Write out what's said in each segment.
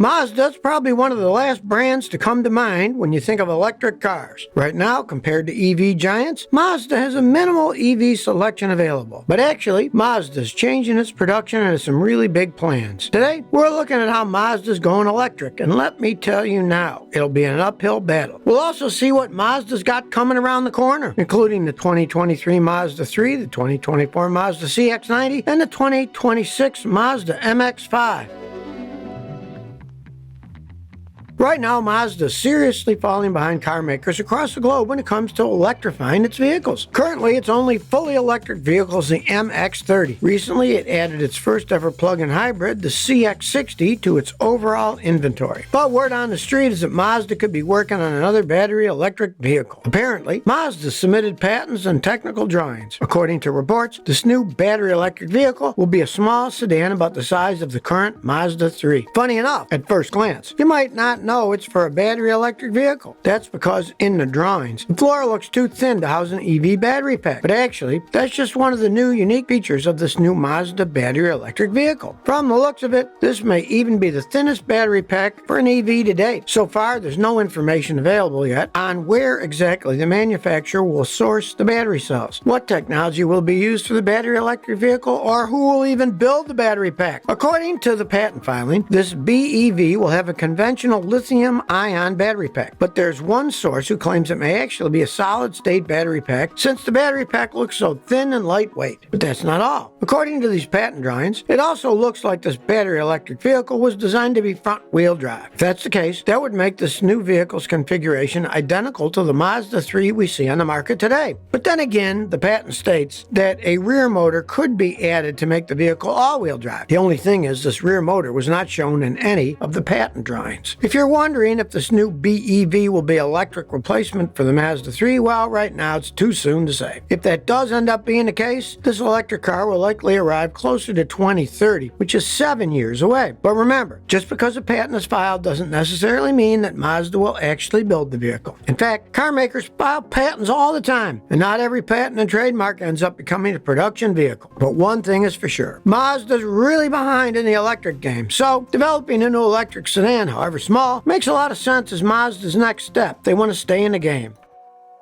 Mazda is probably one of the last brands to come to mind when you think of electric cars. Right now, compared to EV giants, Mazda has a minimal EV selection available. But actually, Mazda is changing its production and has some really big plans. Today, we're looking at how Mazda is going electric, and let me tell you now, it'll be an uphill battle. We'll also see what Mazda's got coming around the corner, including the 2023 Mazda 3, the 2024 Mazda CX-90, and the 2026 Mazda MX-5. Right now, Mazda is seriously falling behind car makers across the globe when it comes to electrifying its vehicles. Currently, its only fully electric vehicle is the MX-30. Recently, it added its first ever plug-in hybrid, the CX-60, to its overall inventory. But word on the street is that Mazda could be working on another battery electric vehicle. Apparently, Mazda submitted patents and technical drawings. According to reports, this new battery electric vehicle will be a small sedan about the size of the current Mazda 3. Funny enough, at first glance, you might not know it's for a battery electric vehicle. That's because in the drawings, the floor looks too thin to house an EV battery pack. But actually, that's just one of the new unique features of this new Mazda battery electric vehicle. From the looks of it, this may even be the thinnest battery pack for an EV to date. So far, there's no information available yet on where exactly the manufacturer will source the battery cells, what technology will be used for the battery electric vehicle, or who will even build the battery pack. According to the patent filing, this BEV will have a conventional lithium-ion battery pack, but there's one source who claims it may actually be a solid-state battery pack since the battery pack looks so thin and lightweight. But that's not all. According to these patent drawings, it also looks like this battery electric vehicle was designed to be front-wheel drive. If that's the case, that would make this new vehicle's configuration identical to the Mazda 3 we see on the market today. But then again, the patent states that a rear motor could be added to make the vehicle all-wheel drive. The only thing is, this rear motor was not shown in any of the patent drawings. If you're wondering if this new BEV will be electric replacement for the Mazda 3, well, right now it's too soon to say. If that does end up being the case, this electric car will likely arrive closer to 2030, which is 7 years away. But remember, just because a patent is filed doesn't necessarily mean that Mazda will actually build the vehicle. In fact, car makers file patents all the time, and not every patent and trademark ends up becoming a production vehicle. But one thing is for sure, Mazda's really behind in the electric game, so developing a new electric sedan, however small, makes a lot of sense as Mazda's next step. They want to stay in the game.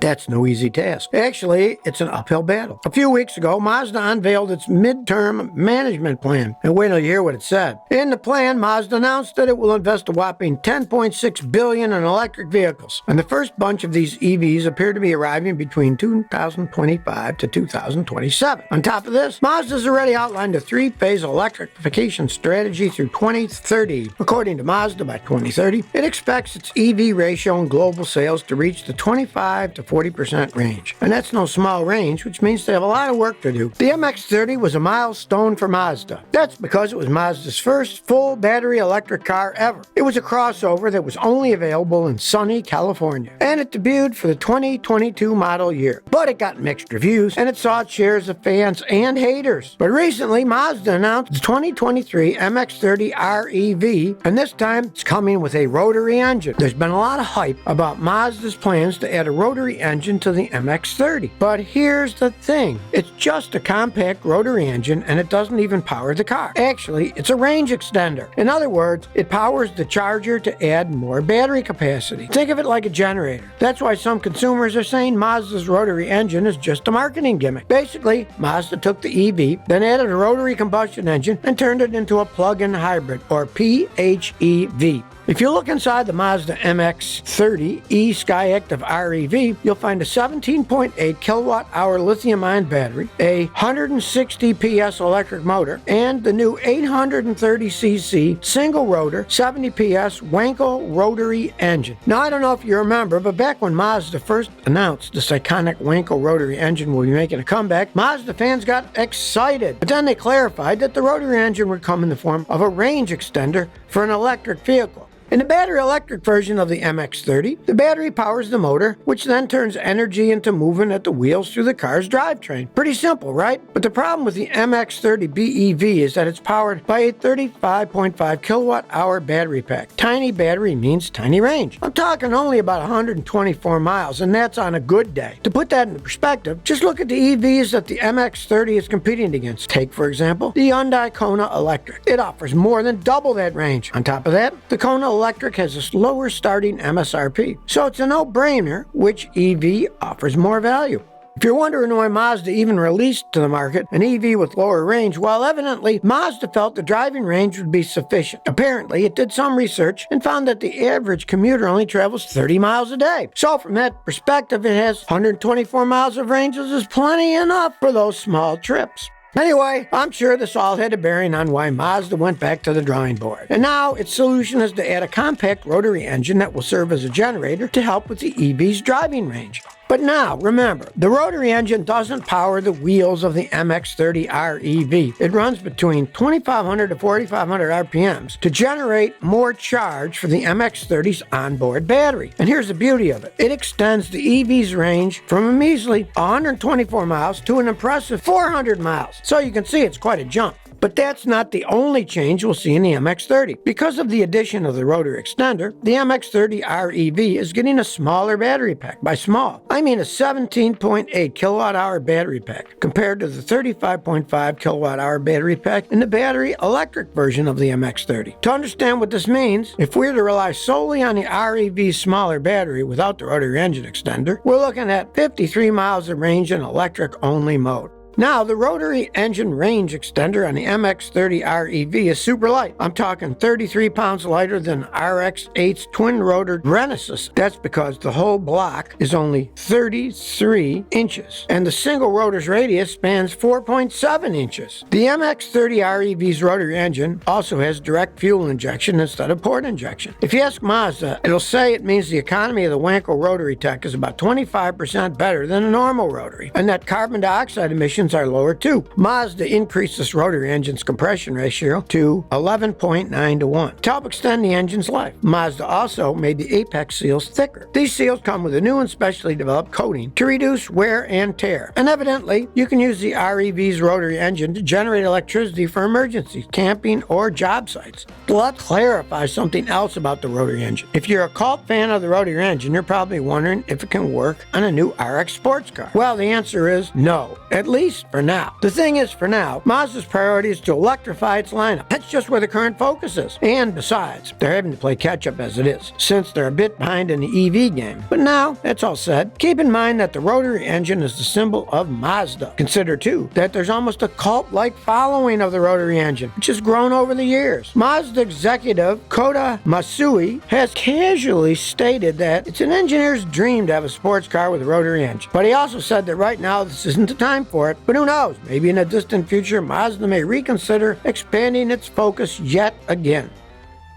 That's no easy task. Actually, it's an uphill battle. A few weeks ago, Mazda unveiled its midterm management plan. And wait till you hear what it said. In the plan, Mazda announced that it will invest a whopping $10.6 billion in electric vehicles. And the first bunch of these EVs appear to be arriving between 2025 to 2027. On top of this, Mazda's already outlined a three-phase electrification strategy through 2030. According to Mazda, by 2030, it expects its EV ratio in global sales to reach the 25 to 40% range. And that's no small range, which means they have a lot of work to do. The MX-30 was a milestone for Mazda. That's because it was Mazda's first full battery electric car ever. It was a crossover that was only available in sunny California. And it debuted for the 2022 model year. But it got mixed reviews, and it saw its shares of fans and haters. But recently, Mazda announced the 2023 MX-30 REV, and this time it's coming with a rotary engine. There's been a lot of hype about Mazda's plans to add a rotary engine to the MX-30. But here's the thing. It's just a compact rotary engine, and it doesn't even power the car. Actually, it's a range extender. In other words, it powers the charger to add more battery capacity. Think of it like a generator. That's why some consumers are saying Mazda's rotary engine is just a marketing gimmick. Basically, Mazda took the EV, then added a rotary combustion engine, and turned it into a plug-in hybrid, or PHEV. If you look inside the Mazda MX-30 e-Skyactiv REV, you'll find a 17.8 kilowatt-hour lithium-ion battery, a 160 PS electric motor, and the new 830cc single-rotor 70 PS Wankel rotary engine. Now, I don't know if you remember, but back when Mazda first announced this iconic Wankel rotary engine will be making a comeback, Mazda fans got excited. But then they clarified that the rotary engine would come in the form of a range extender for an electric vehicle. In the battery electric version of the MX-30, the battery powers the motor, which then turns energy into movement at the wheels through the car's drivetrain. Pretty simple, right? But the problem with the MX-30 BEV is that it's powered by a 35.5 kilowatt-hour battery pack. Tiny battery means tiny range. I'm talking only about 124 miles, and that's on a good day. To put that into perspective, just look at the EVs that the MX-30 is competing against. Take, for example, the Hyundai Kona Electric. It offers more than double that range. On top of that, the Kona Electric has a lower starting MSRP. So it's a no-brainer which EV offers more value. If you're wondering why Mazda even released to the market an EV with lower range, well, evidently, Mazda felt the driving range would be sufficient. Apparently, it did some research and found that the average commuter only travels 30 miles a day. So from that perspective, it has 124 miles of range, which is plenty enough for those small trips. Anyway, I'm sure this all had a bearing on why Mazda went back to the drawing board. And now its solution is to add a compact rotary engine that will serve as a generator to help with the EV's driving range. But now, remember, the rotary engine doesn't power the wheels of the MX-30R EV. It runs between 2,500 to 4,500 RPMs to generate more charge for the MX-30's onboard battery. And here's the beauty of it. It extends the EV's range from a measly 124 miles to an impressive 400 miles. So you can see it's quite a jump. But that's not the only change we'll see in the MX-30. Because of the addition of the rotary extender, the MX-30R EV is getting a smaller battery pack. By small, I mean a 17.8 kilowatt-hour battery pack compared to the 35.5 kilowatt-hour battery pack in the battery electric version of the MX-30. To understand what this means, if we were to rely solely on the REV's smaller battery without the rotary engine extender, we're looking at 53 miles of range in electric-only mode. Now, the rotary engine range extender on the MX-30R EV is super light. I'm talking 33 pounds lighter than RX-8's twin-rotor Renesis. That's because the whole block is only 33 inches, and the single rotor's radius spans 4.7 inches. The MX-30R EV's rotary engine also has direct fuel injection instead of port injection. If you ask Mazda, it'll say it means the economy of the Wankel rotary tech is about 25% better than a normal rotary, and that carbon dioxide emissions are lower too. Mazda increased this rotary engine's compression ratio to 11.9 to 1 to help extend the engine's life. Mazda also made the apex seals thicker. These seals come with a new and specially developed coating to reduce wear and tear. And evidently, you can use the REV's rotary engine to generate electricity for emergencies, camping, or job sites. Let's clarify something else about the rotary engine. If you're a cult fan of the rotary engine, you're probably wondering if it can work on a new RX sports car. Well, the answer is no, at least for now. The thing is, for now, Mazda's priority is to electrify its lineup. That's just where the current focus is. And besides, they're having to play catch-up as it is, since they're a bit behind in the EV game. But now, that's all said, keep in mind that the rotary engine is the symbol of Mazda. Consider, too, that there's almost a cult-like following of the rotary engine, which has grown over the years. Mazda executive Kota Masui has casually stated that it's an engineer's dream to have a sports car with a rotary engine. But he also said that right now this isn't the time for it. But who knows? Maybe in a distant future, Mazda may reconsider expanding its focus yet again.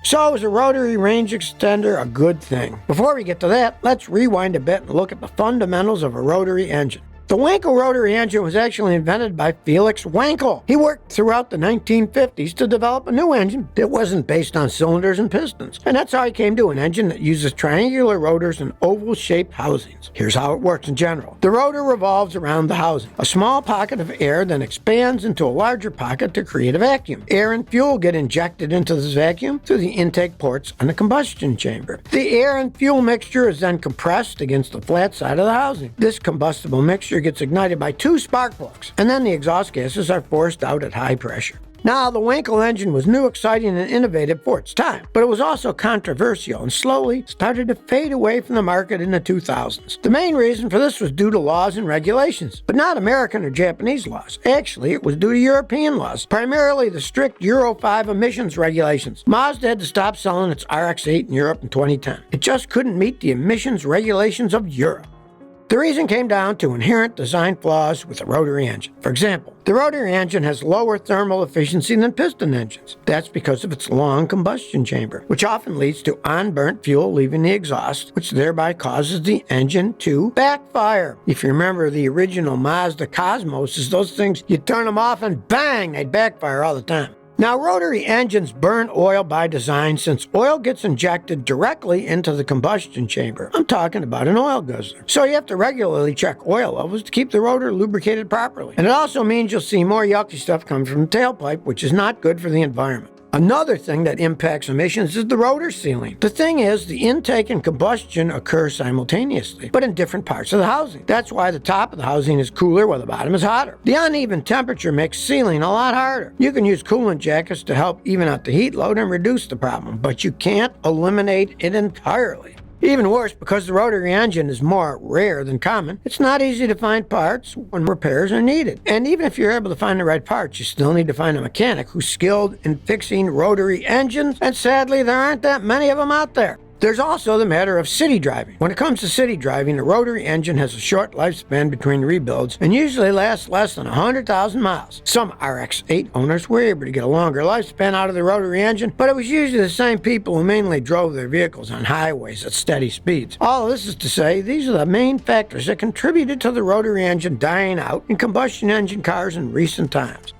So is a rotary range extender a good thing? Before we get to that, let's rewind a bit and look at the fundamentals of a rotary engine. The Wankel rotary engine was actually invented by Felix Wankel. He worked throughout the 1950s to develop a new engine that wasn't based on cylinders and pistons. And that's how he came to an engine that uses triangular rotors and oval-shaped housings. Here's how it works in general. The rotor revolves around the housing. A small pocket of air then expands into a larger pocket to create a vacuum. Air and fuel get injected into this vacuum through the intake ports on the combustion chamber. The air and fuel mixture is then compressed against the flat side of the housing. This combustible mixture gets ignited by two spark plugs, and then the exhaust gases are forced out at high pressure. Now, the Wankel engine was new, exciting, and innovative for its time, but it was also controversial and slowly started to fade away from the market in the 2000s. The main reason for this was due to laws and regulations, but not American or Japanese laws. Actually, it was due to European laws, primarily the strict Euro 5 emissions regulations. Mazda had to stop selling its RX-8 in Europe in 2010. It just couldn't meet the emissions regulations of Europe. The reason came down to inherent design flaws with the rotary engine. For example, the rotary engine has lower thermal efficiency than piston engines. That's because of its long combustion chamber, which often leads to unburnt fuel leaving the exhaust, which thereby causes the engine to backfire. If you remember the original Mazda Cosmoses, those things, you turn them off and bang, they'd backfire all the time. Now, rotary engines burn oil by design since oil gets injected directly into the combustion chamber. I'm talking about an oil guzzler. So you have to regularly check oil levels to keep the rotor lubricated properly. And it also means you'll see more yucky stuff coming from the tailpipe, which is not good for the environment. Another thing that impacts emissions is the rotor sealing. The thing is, the intake and combustion occur simultaneously, but in different parts of the housing. That's why the top of the housing is cooler while the bottom is hotter. The uneven temperature makes sealing a lot harder. You can use coolant jackets to help even out the heat load and reduce the problem, but you can't eliminate it entirely. Even worse, because the rotary engine is more rare than common, it's not easy to find parts when repairs are needed. And even if you're able to find the right parts, you still need to find a mechanic who's skilled in fixing rotary engines, and sadly, there aren't that many of them out there. There's also the matter of city driving. When it comes to city driving, a rotary engine has a short lifespan between rebuilds and usually lasts less than 100,000 miles. Some RX-8 owners were able to get a longer lifespan out of the rotary engine, but it was usually the same people who mainly drove their vehicles on highways at steady speeds. All of this is to say, these are the main factors that contributed to the rotary engine dying out in combustion engine cars in recent times.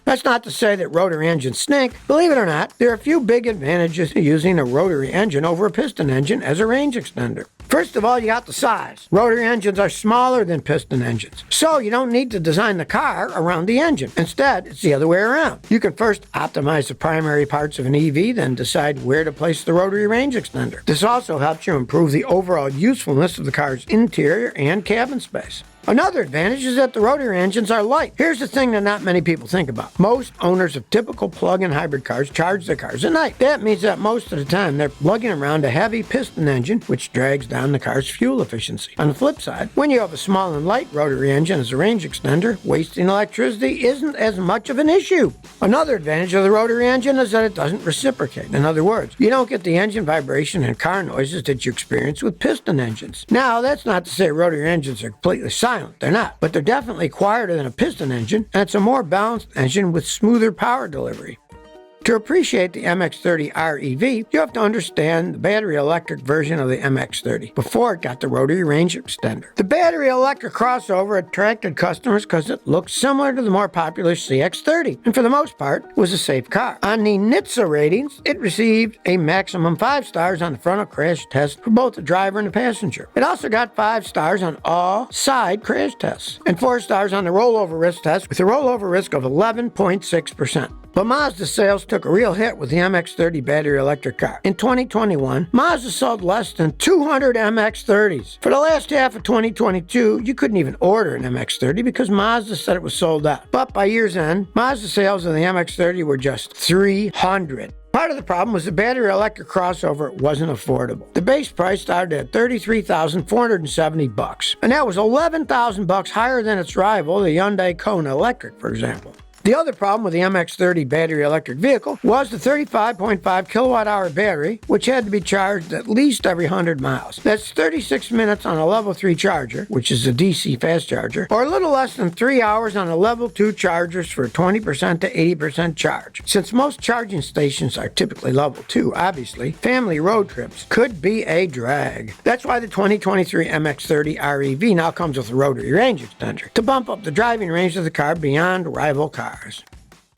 That's not to say that rotary engines stink. Believe it or not, there are a few big advantages to using a rotary engine over a piston engine as a range extender. First of all, you got the size. Rotary engines are smaller than piston engines, so you don't need to design the car around the engine. Instead, it's the other way around. You can first optimize the primary parts of an EV, then decide where to place the rotary range extender. This also helps you improve the overall usefulness of the car's interior and cabin space. Another advantage is that the rotary engines are light. Here's the thing that not many people think about. Most owners of typical plug-in hybrid cars charge their cars at night. That means that most of the time they're lugging around a heavy piston engine, which drags down the car's fuel efficiency. On the flip side, when you have a small and light rotary engine as a range extender, wasting electricity isn't as much of an issue. Another advantage of the rotary engine is that it doesn't reciprocate. In other words, you don't get the engine vibration and car noises that you experience with piston engines. Now, that's not to say rotary engines are completely silent. They're not, but they're definitely quieter than a piston engine, and it's a more balanced engine with smoother power delivery. To appreciate the MX-30 REV, you have to understand the battery electric version of the MX-30 before it got the rotary range extender. The battery electric crossover attracted customers because it looked similar to the more popular CX-30, and for the most part, was a safe car. On the NHTSA ratings, it received a maximum 5 stars on the frontal crash test for both the driver and the passenger. It also got 5 stars on all side crash tests, and 4 stars on the rollover risk test with a rollover risk of 11.6%. But Mazda sales took a real hit with the MX-30 battery electric car. In 2021, Mazda sold less than 200 MX-30s. For the last half of 2022, you couldn't even order an MX-30 because Mazda said it was sold out. But by year's end, Mazda sales of the MX-30 were just 300. Part of the problem was the battery electric crossover wasn't affordable. The base price started at $33,470, and that was $11,000 higher than its rival, the Hyundai Kona Electric, for example. The other problem with the MX-30 battery electric vehicle was the 35.5 kilowatt-hour battery, which had to be charged at least every 100 miles. That's 36 minutes on a level 3 charger, which is a DC fast charger, or a little less than 3 hours on a level 2 chargers for a 20% to 80% charge. Since most charging stations are typically level 2, obviously, family road trips could be a drag. That's why the 2023 MX-30 REV now comes with a rotary range extender to bump up the driving range of the car beyond rival cars.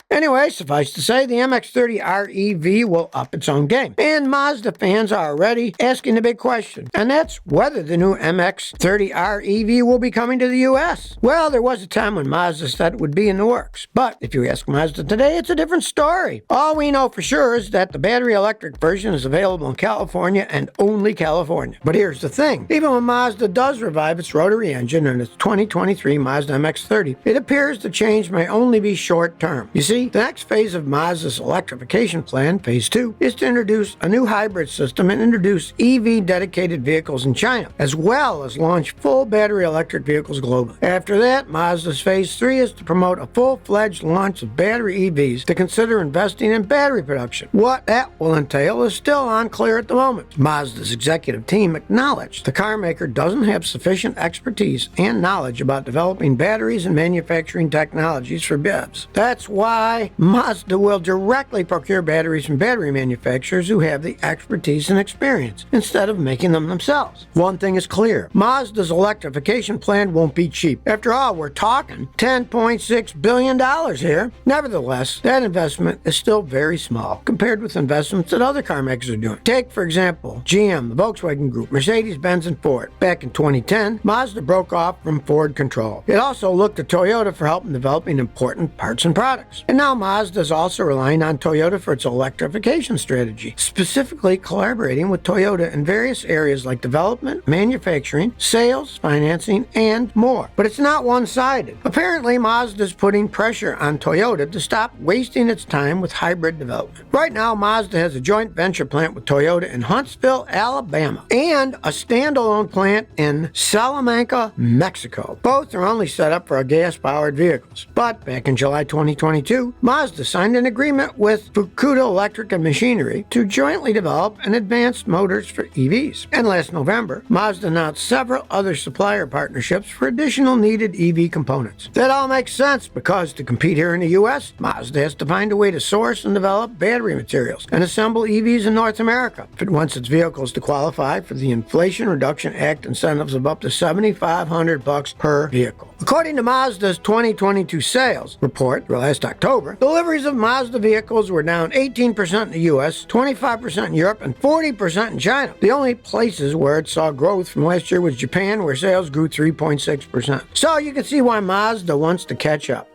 Anyway, suffice to say, the MX-30 REV will up its own game. And Mazda fans are already asking the big question, and that's whether the new MX-30 REV will be coming to the US. Well, there was a time when Mazda said it would be in the works, but if you ask Mazda today, it's a different story. All we know for sure is that the battery electric version is available in California and only California. But here's the thing, even when Mazda does revive its rotary engine in its 2023 Mazda MX-30, it appears the change may only be short term. You see, the next phase of Mazda's electrification plan, Phase 2, is to introduce a new hybrid system and introduce EV-dedicated vehicles in China, as well as launch full battery electric vehicles globally. After that, Mazda's Phase 3 is to promote a full-fledged launch of battery EVs to consider investing in battery production. What that will entail is still unclear at the moment. Mazda's executive team acknowledged the car maker doesn't have sufficient expertise and knowledge about developing batteries and manufacturing technologies for BEVs. That's why why Mazda will directly procure batteries from battery manufacturers who have the expertise and experience, instead of making them themselves. One thing is clear, Mazda's electrification plan won't be cheap. After all, we're talking $10.6 billion here. Nevertheless, that investment is still very small compared with investments that other car makers are doing. Take, for example, GM, the Volkswagen Group, Mercedes-Benz, and Ford. Back in 2010, Mazda broke off from Ford control. It also looked to Toyota for help in developing important parts and products. And now Mazda is also relying on Toyota for its electrification strategy, specifically collaborating with Toyota in various areas like development, manufacturing, sales, financing, and more. But it's not one-sided. Apparently, Mazda is putting pressure on Toyota to stop wasting its time with hybrid development. Right now, Mazda has a joint venture plant with Toyota in Huntsville, Alabama, and a standalone plant in Salamanca, Mexico. Both are only set up for gas-powered vehicles. But back in July 2022, Mazda signed an agreement with Fukuda Electric and Machinery to jointly develop and advance motors for EVs. And last November, Mazda announced several other supplier partnerships for additional needed EV components. That all makes sense because to compete here in the US, Mazda has to find a way to source and develop battery materials and assemble EVs in North America if it wants its vehicles to qualify for the Inflation Reduction Act incentives of up to $7,500 per vehicle. According to Mazda's 2022 sales report for last October, deliveries of Mazda vehicles were down 18% in the US, 25% in Europe, and 40% in China. The only places where it saw growth from last year was Japan, where sales grew 3.6%. So you can see why Mazda wants to catch up.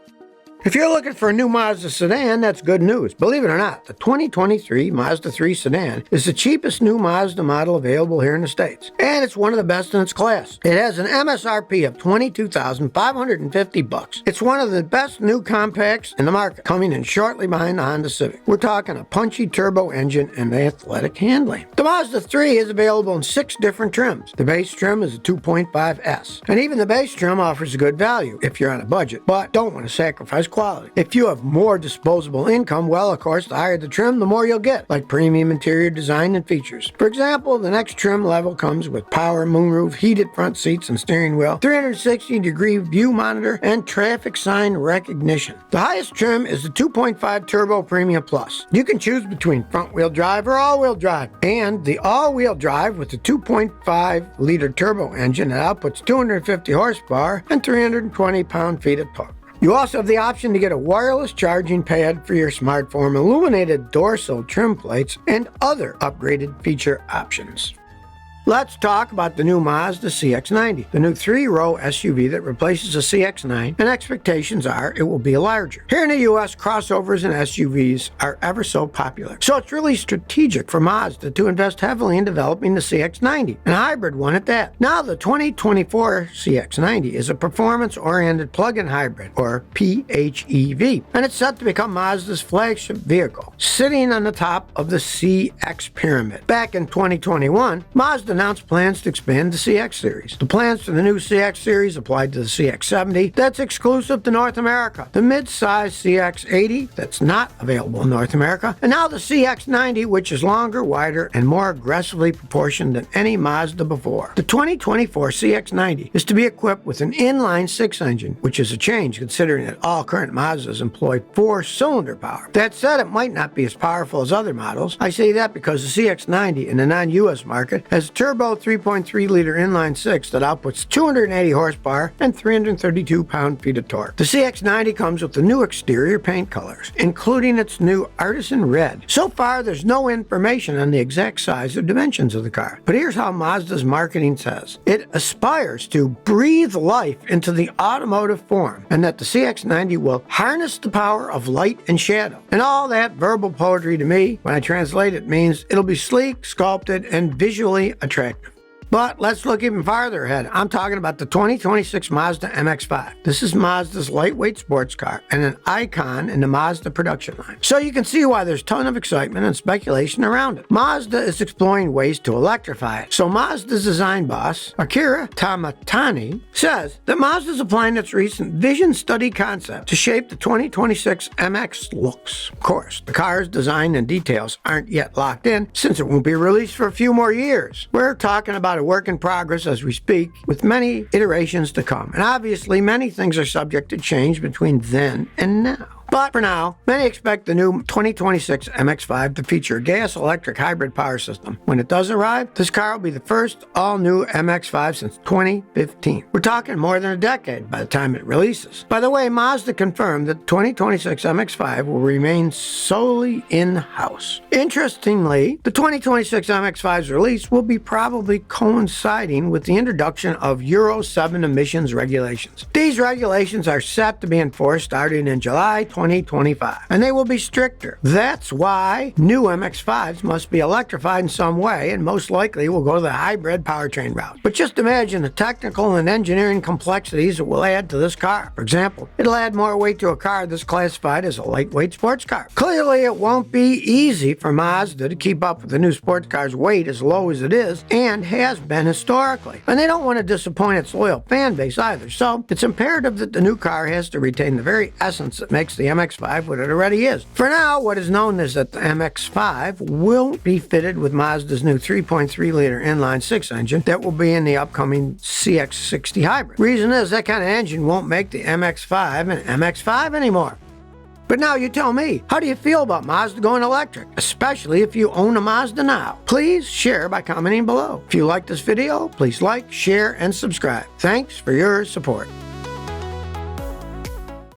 If you're looking for a new Mazda sedan, that's good news. Believe it or not, the 2023 Mazda 3 sedan is the cheapest new Mazda model available here in the States. And it's one of the best in its class. It has an MSRP of $22,550. It's one of the best new compacts in the market, coming in shortly behind the Honda Civic. We're talking a punchy turbo engine and athletic handling. The Mazda 3 is available in 6 different trims. The base trim is a 2.5S. And even the base trim offers a good value if you're on a budget, but don't want to sacrifice quality. If you have more disposable income, well, of course, the higher the trim, the more you'll get, like premium interior design and features. For example, the next trim level comes with power moonroof, heated front seats and steering wheel, 360-degree view monitor, and traffic sign recognition. The highest trim is the 2.5 Turbo Premium Plus. You can choose between front-wheel drive or all-wheel drive, and the all-wheel drive with the 2.5-liter turbo engine that outputs 250 horsepower and 320 pound-feet of torque. You also have the option to get a wireless charging pad for your smartphone, illuminated dorsal trim plates, and other upgraded feature options. Let's talk about the new Mazda CX-90, the new 3-row SUV that replaces the CX-9, and expectations are it will be larger. Here in the US, crossovers and SUVs are ever so popular, so it's really strategic for Mazda to invest heavily in developing the CX-90, and a hybrid one at that. Now the 2024 CX-90 is a performance-oriented plug-in hybrid, or PHEV, and it's set to become Mazda's flagship vehicle, sitting on the top of the CX pyramid. Back in 2021, Mazda announced plans to expand the CX series. The plans for the new CX series applied to the CX-70 that's exclusive to North America, the mid-size CX-80 that's not available in North America, and now the CX-90, which is longer, wider, and more aggressively proportioned than any Mazda before. The 2024 CX-90 is to be equipped with an inline-6 engine, which is a change considering that all current Mazdas employ 4-cylinder power. That said, it might not be as powerful as other models. I say that because the CX-90 in the non-US market has a turbo 3.3-liter inline-6 that outputs 280 horsepower and 332 pound-feet of torque. The CX-90 comes with the new exterior paint colors, including its new artisan red. So far, there's no information on the exact size or dimensions of the car, but here's how Mazda's marketing says. It aspires to breathe life into the automotive form, and that the CX-90 will harness the power of light and shadow. And all that verbal poetry to me, when I translate it, means it'll be sleek, sculpted, and visually attractive. But let's look even farther ahead. I'm talking about the 2026 Mazda MX-5. This is Mazda's lightweight sports car and an icon in the Mazda production line. So you can see why there's a ton of excitement and speculation around it. Mazda is exploring ways to electrify it. So Mazda's design boss, Akira Tamatani, says that Mazda's applying its recent vision study concept to shape the 2026 MX looks. Of course, the car's design and details aren't yet locked in since it won't be released for a few more years. We're talking about a work in progress as we speak, with many iterations to come. And obviously, many things are subject to change between then and now. But for now, many expect the new 2026 MX-5 to feature a gas-electric hybrid power system. When it does arrive, this car will be the first all-new MX-5 since 2015. We're talking more than a decade by the time it releases. By the way, Mazda confirmed that the 2026 MX-5 will remain solely in-house. Interestingly, the 2026 MX-5's release will be probably coinciding with the introduction of Euro 7 emissions regulations. These regulations are set to be enforced starting in July 2025, and they will be stricter. That's why new MX-5s must be electrified in some way, and most likely will go the hybrid powertrain route. But just imagine the technical and engineering complexities it will add to this car. For example, it'll add more weight to a car that's classified as a lightweight sports car. Clearly, it won't be easy for Mazda to keep up with the new sports car's weight as low as it is and has been historically. And they don't want to disappoint its loyal fan base either, so it's imperative that the new car has to retain the very essence that makes the MX-5 what it already is. For now, what is known is that the MX-5 will be fitted with Mazda's new 3.3-liter inline-six engine that will be in the upcoming CX-60 hybrid. Reason is that kind of engine won't make the MX-5 an MX-5 anymore. But now you tell me, how do you feel about Mazda going electric, especially if you own a Mazda now? Please share by commenting below. If you like this video, please like, share, and subscribe. Thanks for your support.